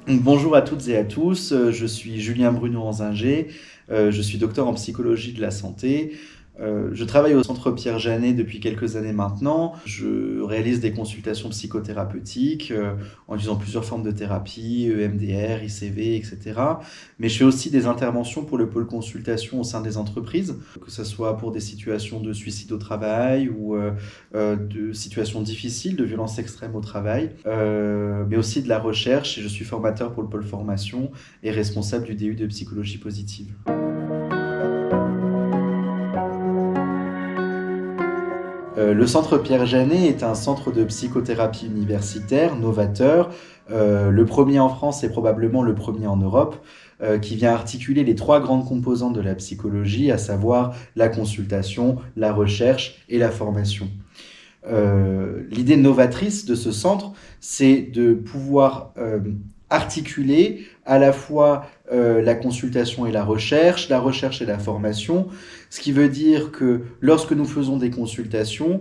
Bonjour à toutes et à tous, je suis Julien Bruno-Anzinger, je suis docteur en psychologie de la santé. Je travaille au Centre Pierre Janet depuis quelques années maintenant. Je réalise des consultations psychothérapeutiques en utilisant plusieurs formes de thérapie, EMDR, ICV, etc. Mais je fais aussi des interventions pour le pôle consultation au sein des entreprises, que ce soit pour des situations de suicide au travail ou de situations difficiles, de violences extrêmes au travail, mais aussi de la recherche. Et je suis formateur pour le pôle formation et responsable du DU de psychologie positive. Le Centre Pierre Janet est un centre de psychothérapie universitaire novateur, le premier en France et probablement le premier en Europe, qui vient articuler les trois grandes composantes de la psychologie, à savoir la consultation, la recherche et la formation. L'idée novatrice de ce centre, c'est de pouvoir articuler à la fois la consultation et la recherche et la formation, ce qui veut dire que lorsque nous faisons des consultations,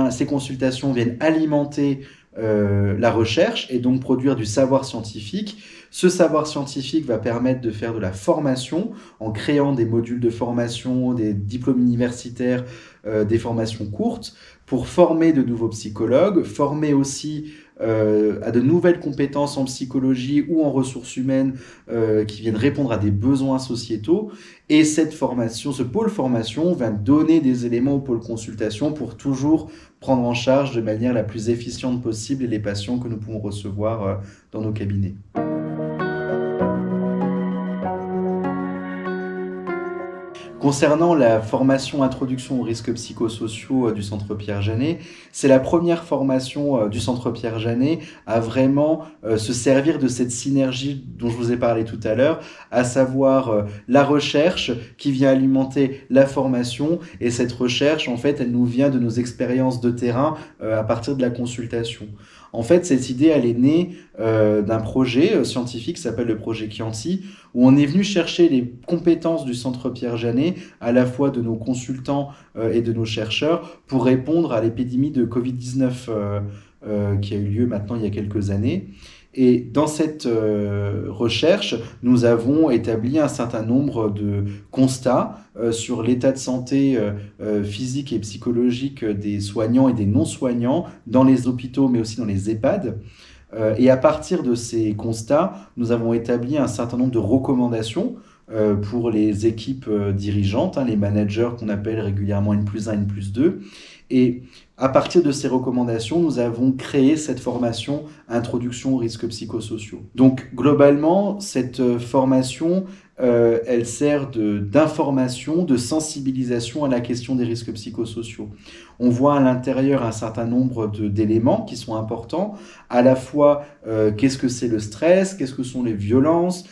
ces consultations viennent alimenter la recherche et donc produire du savoir scientifique. Ce savoir scientifique va permettre de faire de la formation en créant des modules de formation, des diplômes universitaires, des formations courtes pour former de nouveaux psychologues, former aussi à de nouvelles compétences en psychologie ou en ressources humaines qui viennent répondre à des besoins sociétaux. Et cette formation, ce pôle formation va donner des éléments au pôle consultation pour toujours prendre en charge de manière la plus efficiente possible les patients que nous pouvons recevoir dans nos cabinets. Concernant la formation Introduction aux risques psychosociaux du Centre Pierre Janet, c'est la première formation du Centre Pierre Janet à vraiment se servir de cette synergie dont je vous ai parlé tout à l'heure, à savoir la recherche qui vient alimenter la formation, et cette recherche, en fait, elle nous vient de nos expériences de terrain à partir de la consultation. En fait, cette idée, elle est née d'un projet scientifique qui s'appelle le projet Chianti, où on est venu chercher les compétences du Centre Pierre Janet, à la fois de nos consultants et de nos chercheurs, pour répondre à l'épidémie de Covid-19 qui a eu lieu maintenant il y a quelques années. Et dans cette recherche, nous avons établi un certain nombre de constats sur l'état de santé physique et psychologique des soignants et des non-soignants dans les hôpitaux, mais aussi dans les EHPAD. Et à partir de ces constats, nous avons établi un certain nombre de recommandations pour les équipes dirigeantes, les managers qu'on appelle régulièrement N+1, N+2. Et à partir de ces recommandations, nous avons créé cette formation Introduction aux risques psychosociaux. Donc globalement, cette formation, elle sert d'information, de sensibilisation à la question des risques psychosociaux. On voit à l'intérieur un certain nombre d'éléments qui sont importants, à la fois qu'est-ce que c'est le stress, qu'est-ce que sont les violences,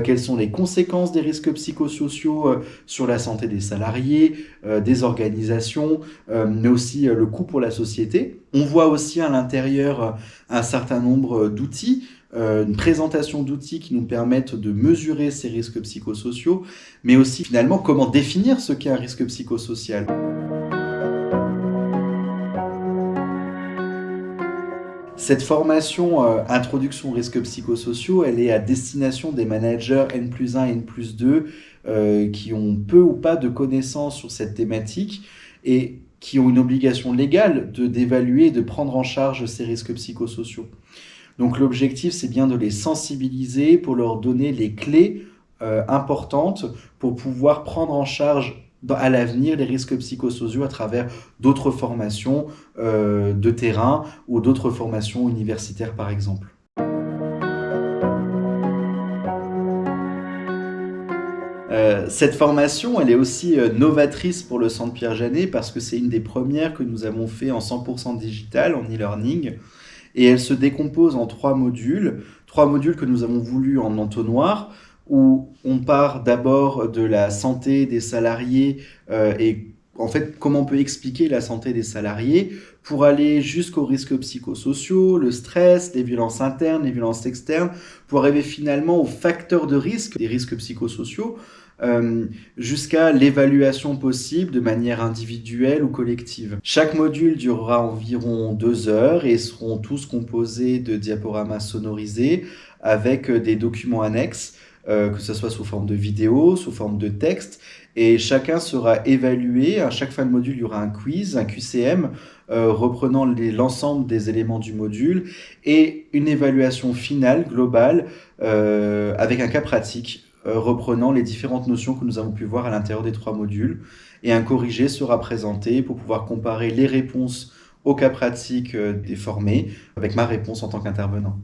quelles sont les conséquences des risques psychosociaux sur la santé des salariés, des organisations, mais aussi le coût pour la société. On voit aussi à l'intérieur un certain nombre d'outils, une présentation d'outils qui nous permettent de mesurer ces risques psychosociaux, mais aussi finalement comment définir ce qu'est un risque psychosocial. Cette formation Introduction aux risques psychosociaux, elle est à destination des managers N+1 et N+2 qui ont peu ou pas de connaissances sur cette thématique et qui ont une obligation légale d'évaluer et de prendre en charge ces risques psychosociaux. Donc l'objectif, c'est bien de les sensibiliser pour leur donner les clés importantes pour pouvoir prendre en charge à l'avenir les risques psychosociaux à travers d'autres formations de terrain ou d'autres formations universitaires par exemple. Cette formation, elle est aussi novatrice pour le Centre Pierre Janet parce que c'est une des premières que nous avons fait en 100% digital, en e-learning. Et elle se décompose en trois modules que nous avons voulu en entonnoir, où on part d'abord de la santé des salariés et en fait comment on peut expliquer la santé des salariés pour aller jusqu'aux risques psychosociaux, le stress, les violences internes, les violences externes, pour arriver finalement aux facteurs de risque des risques psychosociaux, jusqu'à l'évaluation possible de manière individuelle ou collective. Chaque module durera environ 2 heures et seront tous composés de diaporamas sonorisés avec des documents annexes, que ce soit sous forme de vidéo, sous forme de texte, et chacun sera évalué. À chaque fin de module, il y aura un quiz, un QCM, reprenant l'ensemble des éléments du module, et une évaluation finale, globale, avec un cas pratique, reprenant les différentes notions que nous avons pu voir à l'intérieur des 3 modules. Et un corrigé sera présenté pour pouvoir comparer les réponses au cas pratique des formés avec ma réponse en tant qu'intervenant.